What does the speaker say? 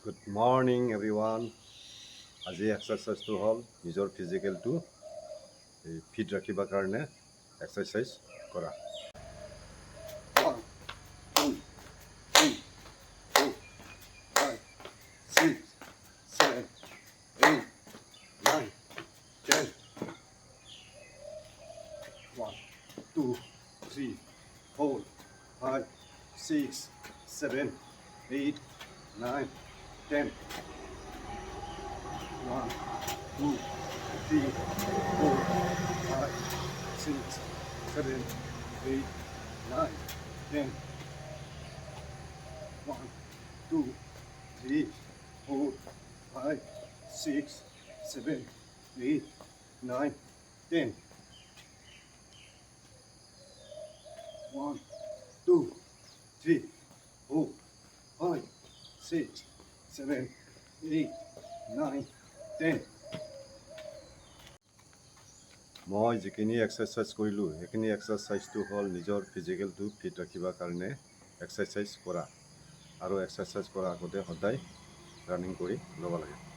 Good morning, everyone. আজি এক্সাৰচাইজটো হ'ল নিজৰ ফিজিকেলটো ফিট ৰাখিবৰ কাৰণে এক্সাৰচাইজ কৰা। 1, 2, 3, 4, 5, 6, 7, 8, 9, 10. 1, 2, 3, 4, 5, 6, 7, 8, 9, 10. 1, 2, 3, 4, 5, 6, 7, 8, 9, 10. 1, 2, 3, 4, 5, 6, 7, 8, 9, 10. 1, 2, 3, 4, 5, 6, 7, 8, 9, 10. মই যিখিনি এক্সাৰচাইজ কৰিলোঁ সেইখিনি এক্সাৰচাইজটো হ'ল নিজৰ ফিজিকেলটো ফিট ৰাখিবৰ কাৰণে এক্সাৰচাইজ কৰা আৰু এক্সাৰচাইজ কৰাৰ আগতে সদায় ৰানিং কৰি ল'ব লাগে।